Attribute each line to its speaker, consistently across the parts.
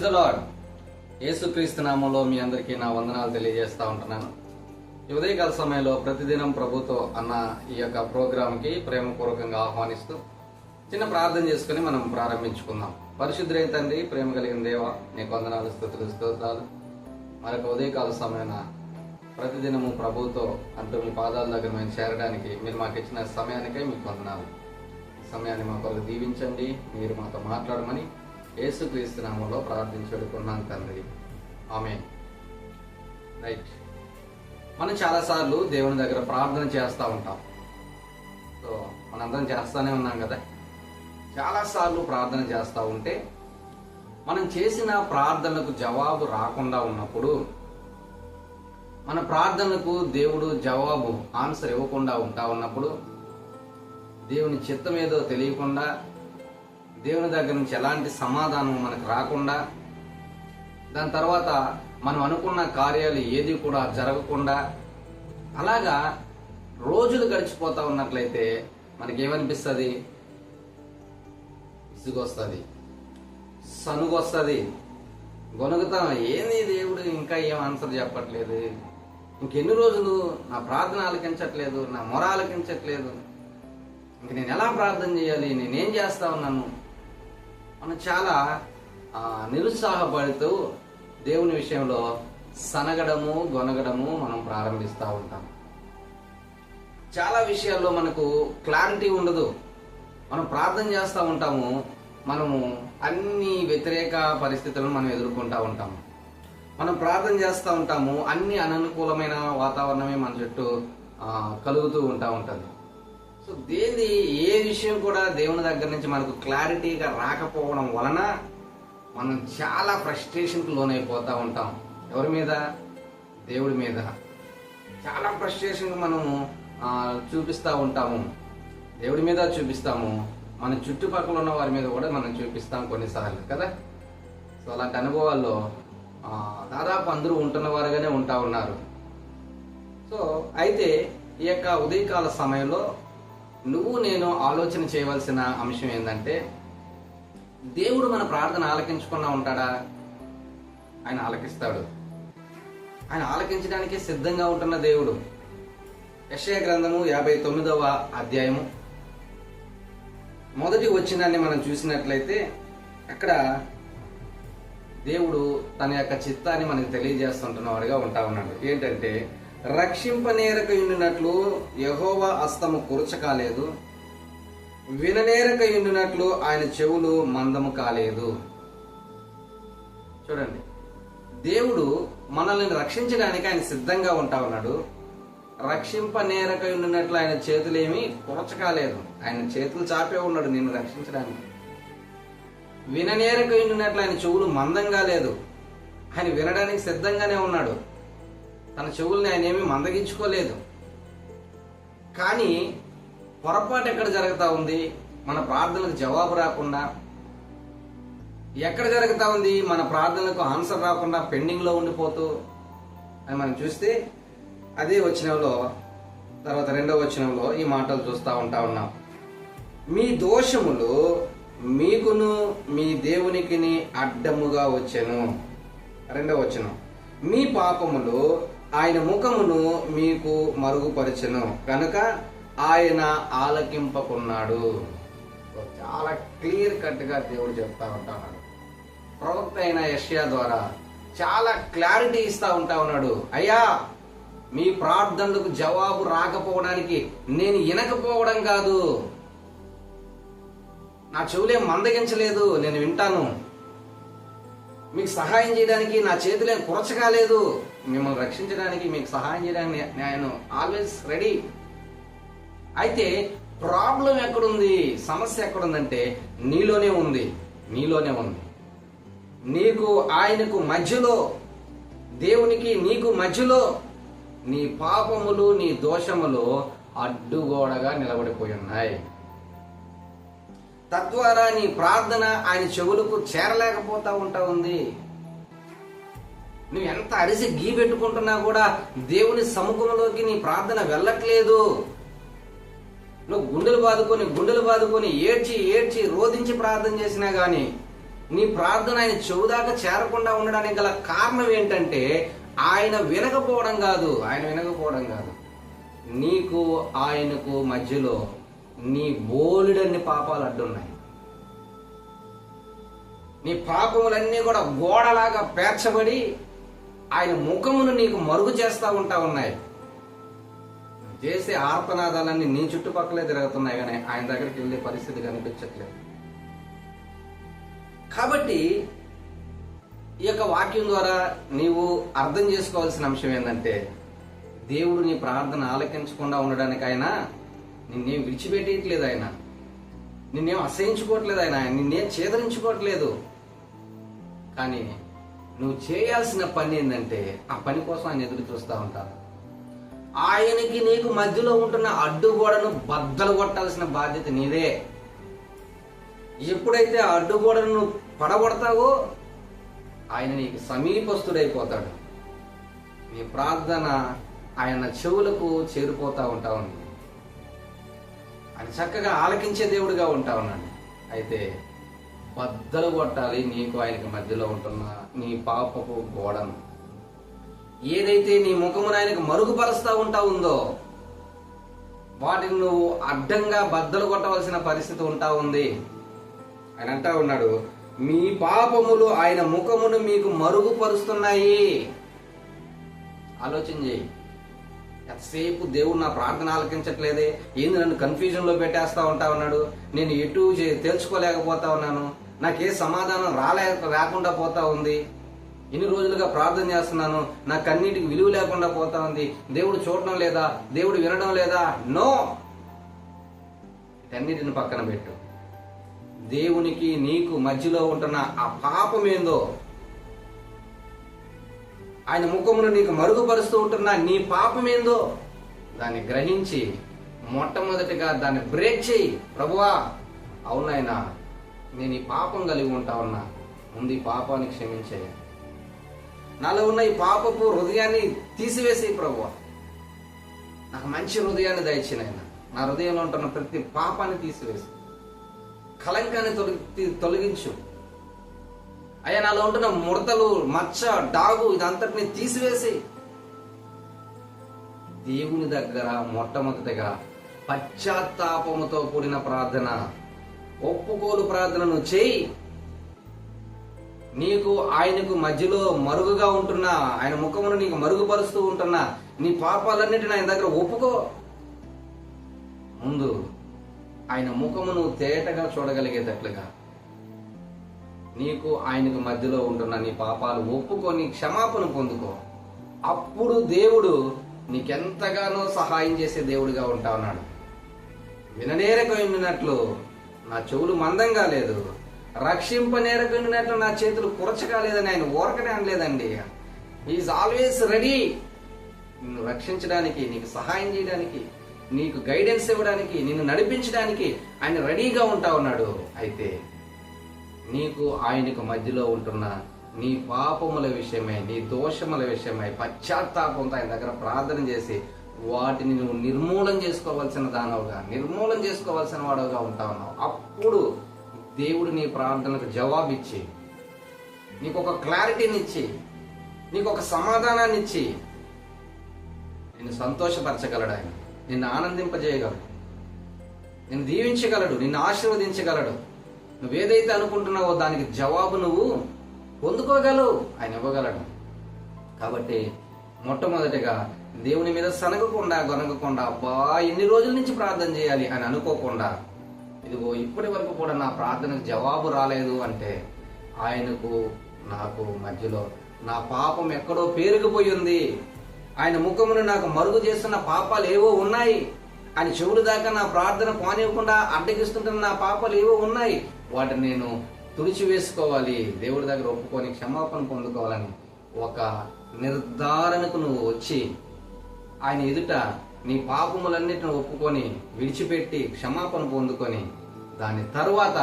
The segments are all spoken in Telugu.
Speaker 1: Praise the lord. యేసుక్రీస్తు నామంలో మీ అందరికీ నా వందనాలు తెలియజేస్తా ఉంటున్నాను. ఈ ఉదయకాల సమయంలో ప్రతిదినం ప్రభుతో అన్న ఈ యొక్క ప్రోగ్రాంకి ప్రేమపూర్వకంగా ఆహ్వానిస్తూ చిన్న ప్రార్థన చేసుకుని మనం ప్రారంభించుకుందాం. పరిశుద్ధులైన తండ్రి, ప్రేమ కలిగిన దేవ, నీకు వందనాలు, స్తుతులు, స్తోత్రాలు. మరొక ఉదయకాల సమయాన ప్రతిదినము ప్రభుతో అంటూ మీ పాదాల దగ్గర మేము చేరడానికి మీరు మాకు ఇచ్చిన సమయానికై మీకు వందనాలు. ఈ సమయాన్ని మా కొరకు దీవించండి, మీరు మాతో మాట్లాడమని యేసుక్రీస్తు నామంలో ప్రార్థించుకున్నాను తండ్రి, ఆమేన్. రైట్, మనం చాలాసార్లు దేవుని దగ్గర ప్రార్థన చేస్తూ ఉంటాం. సో మనందరం చేస్తూనే ఉన్నాం కదా. చాలాసార్లు ప్రార్థన చేస్తూ ఉంటే మనం చేసిన ప్రార్థనలకు జవాబు రాకుండా ఉన్నప్పుడు, మన ప్రార్థనకు దేవుడు జవాబు ఆన్సర్ ఇవ్వకుండా ఉంటా ఉన్నప్పుడు, దేవుని చిత్తం ఏదో తెలియకుండా, దేవుని దగ్గర నుంచి ఎలాంటి సమాధానం మనకు రాకుండా, దాని తర్వాత మనం అనుకున్న కార్యాలు ఏది కూడా జరగకుండా అలాగా రోజులు గడిచిపోతా ఉన్నట్లయితే మనకేమనిపిస్తుంది? విసుగొస్తుంది, సనుగొస్తుంది, గొనుగుతాం. ఏంది దేవుడు ఇంకా ఏం ఆన్సర్ చెప్పట్లేదు, ఇంకెన్ని రోజులు నా ప్రార్థన ఆలకించట్లేదు, నా మొర ఆలకించట్లేదు, ఇంక నేను ఎలా ప్రార్థన చేయాలి, నేనేం చేస్తా ఉన్నాను. మనం చాలా నిరుత్సాహపడుతూ దేవుని విషయంలో సనగడము, గొనగడము మనం ప్రారంభిస్తూ ఉంటాం. చాలా విషయాల్లో మనకు క్లారిటీ ఉండదు. మనం ప్రార్థన చేస్తూ ఉంటాము, మనము అన్ని వ్యతిరేక పరిస్థితులను మనం ఎదుర్కొంటూ ఉంటాము. మనం ప్రార్థన చేస్తూ ఉంటాము, అన్ని అననుకూలమైన వాతావరణమే మన చుట్టూ కలుగుతూ ఉంటుంది. సో ఏ విషయం కూడా దేవుని దగ్గర నుంచి మనకు క్లారిటీగా రాకపోవడం వలన మనం చాలా ఫ్రస్ట్రేషన్కి లోనైపోతూ ఉంటాం. ఎవరి మీద? దేవుడి మీద. చాలా ఫ్రస్ట్రేషన్ మనము చూపిస్తూ ఉంటాము, దేవుడి మీద చూపిస్తాము, మన చుట్టుపక్కల ఉన్న వారి మీద కూడా మనం చూపిస్తాం కొన్నిసార్లు కదా. సో అలాంటి అనుభవాల్లో దాదాపు అందరూ ఉంటున్న వారుగానే ఉంటా ఉన్నారు. సో అయితే ఈ యొక్క ఉదయకాల సమయంలో నువ్వు నేను ఆలోచన చేయవలసిన అంశం ఏంటంటే, దేవుడు మన ప్రార్థన ఆలకించకుండా ఉంటాడా? ఆయన ఆలకిస్తాడు. ఆయన ఆలకించడానికి సిద్ధంగా ఉంటున్న దేవుడు. యెషయా గ్రంథము 59వ అధ్యాయము మొదటి వచనాన్ని మనం చూసినట్లయితే అక్కడ దేవుడు తన యొక్క చిత్తాన్ని మనకు తెలియజేస్తుంటున్నవాడుగా ఉంటా ఉన్నాడు. ఏంటంటే, రక్షింపనేరక ఉండినట్లు యెహోవా హస్తము కురచ కాలేదు, విననేరక ఉండినట్లు ఆయన చెవులు మందము కాలేదు. చూడండి, దేవుడు మనల్ని రక్షించడానికి ఆయన సిద్ధంగా ఉంటా ఉన్నాడు. రక్షింపనేరక ఉండినట్లు ఆయన చేతులేమి కురచ కాలేదు, ఆయన చేతులు చాపే ఉన్నాడు నిన్ను రక్షించడానికి. విననేరక ఉండినట్లు ఆయన చెవులు మందంగా లేదు, ఆయన వినడానికి సిద్ధంగానే ఉన్నాడు. తన చెవుల్ని ఆయన ఏమీ మందగించుకోలేదు. కానీ పొరపాటు ఎక్కడ జరుగుతూ ఉంది? మన ప్రార్థనలకు జవాబు రాకుండా. ఎక్కడ జరుగుతూ ఉంది? మన ప్రార్థనలకు ఆన్సర్ రాకుండా పెండింగ్లో ఉండిపోతూ అని మనం చూస్తే అదే వచనంలో, తర్వాత 2వ వచనంలో ఈ మాటలు చూస్తూ ఉన్నాం. మీ దోషములు మీకును మీ దేవునికిని అడ్డముగా వచ్చెను. 2వ వచనం, మీ పాపములు ఆయన ముఖమును మీకు మరుగుపరచెను కనుక ఆయన ఆలకింపకున్నాడు. చాలా క్లియర్ కట్ గా దేవుడు చెప్తా ఉంటాడు. ప్రవక్త అయిన యెషయా ద్వారా చాలా క్లారిటీ ఇస్తా ఉంటా ఉన్నాడు. అయ్యా, మీ ప్రార్థనలకు జవాబు రాకపోవడానికి నేను వినకపోవడం కాదు, నా చెవులేం మందగించలేదు, నేను వింటాను. మీకు సహాయం చేయడానికి నా చేతులేం కురచకాలేదు, మిమ్మల్ని రక్షించడానికి, మీకు సహాయం చేయడానికి నేను ఆల్వేస్ రెడీ. అయితే ప్రాబ్లం ఎక్కడుంది? సమస్య ఎక్కడుందంటే నీలోనే ఉంది. నీకు ఆయనకు మధ్యలో, దేవునికి నీకు మధ్యలో నీ పాపములు, నీ దోషములు అడ్డుగోడగా నిలబడిపోయి ఉన్నాయి. తద్వారా నీ ప్రార్థన ఆయన చెవులకు చేరలేకపోతా ఉంటా ఉంది. నువ్వు ఎంత అరిసి గీ పెట్టుకుంటున్నా కూడా దేవుని సముఖంలోకి నీ ప్రార్థన వెళ్ళట్లేదు. నువ్వు గుండెలు బాదుకొని ఏడ్చి రోధించి ప్రార్థన చేసినా గానీ నీ ప్రార్థన ఆయన చెవు దాకా చేరకుండా ఉండడానికి గల కారణం ఏంటంటే ఆయన వినకపోవడం కాదు, నీకు ఆయనకు మధ్యలో నీ బోలెడన్ని పాపాలు అడ్డున్నాయి. నీ పాపములన్నీ కూడా గోడలాగా పేర్చబడి ఆయన ముఖమును నీకు మరుగు చేస్తా ఉన్నాయి. చేసే ఆర్తనాదాలన్నీ నీ చుట్టుపక్కలే తిరుగుతున్నాయి, కానీ ఆయన దగ్గరికి వెళ్ళే పరిస్థితి కనిపించట్లేదు. కాబట్టి ఈ యొక్క వాక్యం ద్వారా నీవు అర్థం చేసుకోవాల్సిన అంశం ఏంటంటే, దేవుడు నీ ప్రార్థన ఆలకించకుండా ఉండడానికి ఆయన నిన్నేం విడిచిపెట్టేయట్లేదు, ఆయన నిన్నేం అసహించుకోవట్లేదు, ఆయన నిన్నేం చేదరించుకోవట్లేదు. కానీ నువ్వు చేయాల్సిన పని ఏంటంటే ఆ పని కోసం ఆయన ఎదురు చూస్తూ ఉంటారు. ఆయనకి నీకు మధ్యలో ఉంటున్న అడ్డుగోడను బద్దలు కొట్టాల్సిన బాధ్యత నీదే. ఎప్పుడైతే ఆ అడ్డుగోడను పడగొడతావో ఆయన నీకు సమీపస్తుడైపోతాడు. నీ ప్రార్థన ఆయన చెవులకు చేరిపోతా ఉంటా ఉంది. ఆయన చక్కగా ఆలకించే దేవుడిగా ఉంటా ఉన్నాడు. అయితే బద్దలు కొట్టాలి నీకు ఆయనకి మధ్యలో ఉంటున్న నీ పాపపు గోడను. ఏదైతే నీ ముఖమును ఆయనకు మరుగుపరుస్తా ఉంటా ఉందో వాటిని నువ్వు అడ్డంగా బద్దలు కొట్టవలసిన పరిస్థితి ఉంటా ఉంది. ఆయన అంటా ఉన్నాడు, మీ పాపములు ఆయన ముఖమును మీకు మరుగుపరుస్తున్నాయి. ఆలోచన చేయి. ఎంతసేపు దేవుడు నా ప్రార్థన ఆలకించట్లేదే, ఏంది నన్ను కన్ఫ్యూజన్ లో పెట్టేస్తా ఉంటా ఉన్నాడు, నేను ఎటు తెలుసుకోలేకపోతా ఉన్నాను, నాకే సమాధానం రాకుండా పోతా ఉంది, ఎన్ని రోజులుగా ప్రార్థన చేస్తున్నాను, నా కన్నీటికి విలువ లేకుండా పోతా ఉంది, దేవుడు చూడడం లేదా, దేవుడు వినడం లేదా? నో, వీటన్నిటిని పక్కన పెట్టు. దేవునికి నీకు మధ్యలో ఉంటున్న ఆ పాపం ఏందో, ఆయన ముఖమును నీకు మరుగుపరుస్తూ ఉంటున్న నీ పాపం ఏందో దాన్ని గ్రహించి మొట్టమొదటిగా దాన్ని బ్రేక్ చేయి. ప్రభువా, అవునాయనా, నేను ఈ పాపం కలిగి ఉంటా ఉన్నా, ముందు ఈ పాపాన్ని క్షమించే, నాలో ఉన్న ఈ పాపపు హృదయాన్ని తీసివేసి ప్రభువా, నాకు మంచి హృదయాన్ని దయచేయనైనా, నా హృదయంలో ఉంటున్న ప్రతి పాపాన్ని తీసివేసి కలంకాన్ని తొలగించు అయ్యా, నాలో ఉంటున్న ముడతలు, మచ్చ, డాగు ఇదంతటిని తీసివేసి దేవుని దగ్గర మొట్టమొదటిగా పశ్చాత్తాపముతో కూడిన ప్రార్థన, ఒప్పుకోలు ప్రార్థనను చేయి. నీకు ఆయనకు మధ్యలో మరుగుగా ఉంటున్నా, ఆయన ముఖమును నీకు మరుగుపరుస్తూ ఉంటున్నా నీ పాపాలన్నిటిని ఆయన దగ్గర ఒప్పుకో. ముందు ఆయన ముఖమును తేటగా చూడగలిగేటట్లుగా నీకు ఆయనకు మధ్యలో ఉంటున్న నీ పాపాలు ఒప్పుకొని క్షమాపణ పొందుకో. అప్పుడు దేవుడు నీకెంతగానో సహాయం చేసే దేవుడిగా ఉంటా ఉన్నాడు. విననేరకొనినట్లు నా చెవులు మందంగా లేదు, రక్షింపనేరకొనినట్లు నా చేతులు కురచగా లేదని ఆయన ఊరకనే అనలేదండి. ఈజ్ ఆల్వేస్ రెడీ నిన్ను రక్షించడానికి, నీకు సహాయం చేయడానికి, నీకు గైడెన్స్ ఇవ్వడానికి, నిన్ను నడిపించడానికి ఆయన రెడీగా ఉంటా ఉన్నాడు. అయితే నీకు ఆయనకు మధ్యలో ఉంటున్న నీ పాపముల విషయమై, నీ దోషముల విషయమై పశ్చాత్తాపంతో ఆయన దగ్గర ప్రార్థన చేసి వాటిని నువ్వు నిర్మూలన చేసుకోవాల్సిన దానవుగా, నిర్మూలన చేసుకోవాల్సిన వాడుగా ఉంటా ఉన్నావు. అప్పుడు దేవుడు నీ ప్రార్థనకు జవాబిచ్చి నీకు ఒక క్లారిటీని ఇచ్చి, నీకు ఒక సమాధానాన్ని ఇచ్చి నిన్ను సంతోషపరచగలడు. ఆయన నిన్ను ఆనందింపజేయగలడు, నిన్ను దీవించగలడు, నిన్ను ఆశీర్వదించగలడు. నువ్వేదైతే అనుకుంటున్నావో దానికి జవాబు నువ్వు పొందుకోగలవు, ఆయన ఇవ్వగలడు. కాబట్టి మొట్టమొదటిగా దేవుని మీద సనగకుండా, గొనగకుండా, అబ్బా ఎన్ని రోజుల నుంచి ప్రార్థన చేయాలి అని అనుకోకుండా, ఇదిగో ఇప్పటి వరకు కూడా నా ప్రార్థనకు జవాబు రాలేదు అంటే ఆయనకు నాకు మధ్యలో నా పాపం ఎక్కడో పేరుకుపోయి ఉంది, ఆయన ముఖమును నాకు మరుగు చేస్తున్న పాపాలు ఏవో ఉన్నాయి, ఆయన చెవులు దాకా నా ప్రార్థన పోనివ్వకుండా అడ్డగిస్తుంటున్న నా పాపాలు ఏవో ఉన్నాయి, వాటిని నేను తుడిచివేసుకోవాలి, దేవుడి దగ్గర ఒప్పుకొని క్షమాపణ పొందుకోవాలని ఒక నిర్ధారణకు నువ్వు వచ్చి ఆయన ఎదుట నీ పాపములన్నిటిని ఒప్పుకొని విడిచిపెట్టి క్షమాపణ పొందుకొని దాని తరువాత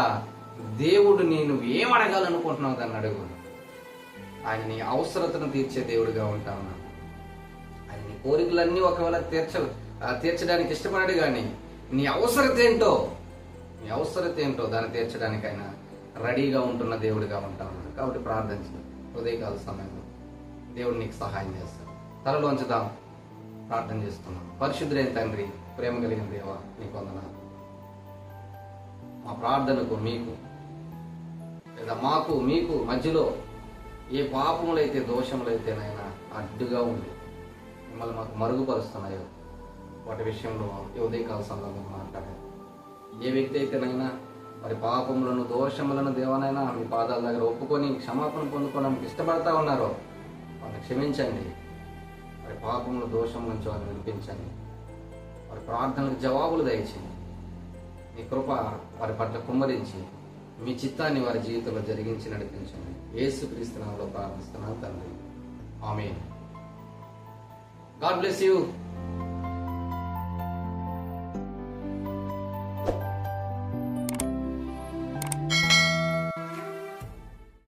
Speaker 1: దేవుడు నేను ఏం అడగాలనుకుంటున్నావు దాన్ని అడుగు. ఆయన నీ అవసరతను తీర్చే దేవుడిగా ఉంటా ఉన్నాడు. ఆయన నీ కోరికలన్నీ ఒకవేళ తీర్చడానికి ఇష్టపడాడు, కానీ నీ అవసరత ఏంటో దాన్ని తీర్చడానికి ఆయన రెడీగా ఉంటున్న దేవుడిగా ఉంటా ఉన్నాడు. కాబట్టి ప్రార్థించు. ఉదయకాల సమయంలో దేవుడు నీకు సహాయం చేస్తాడు. తలలో ఉంచుదాం, ప్రార్థన చేస్తున్నాం. పరిశుద్ధుడైన తండ్రి, ప్రేమ కలిగిన దేవ, నీకు వందనాలు. మా ప్రార్థనకు మీకు లేదా మాకు మీకు మధ్యలో ఏ పాపములైతే దోషములైతేనైనా అడ్డుగా ఉంది మిమ్మల్ని మాకు మరుగుపరుస్తున్నాయో వాటి విషయంలో ఈ ఉదయకాల సమయంలో మాట్లాడారు. ఏ వ్యక్తి అయితేనైనా మరి పాపములను దోషములను దేవనైనా మీ పాదాల దగ్గర ఒప్పుకొని క్షమాపణ పొందుకోవడానికి ఇష్టపడతా ఉన్నారో వారిని క్షమించండి. మరి పాపముల దోషం నుంచి వారిని వినిపించండి. వారి ప్రార్థనలకు జవాబులు దయచేయండి. మీ కృప వారి పట్ల కుమ్మరించి మీ చిత్తాన్ని వారి జీవితంలో జరిగించి నడిపించండి. యేసుక్రీస్తు నామములో ప్రార్థిస్తున్నాను తండ్రి. ఆమేన్. God bless you.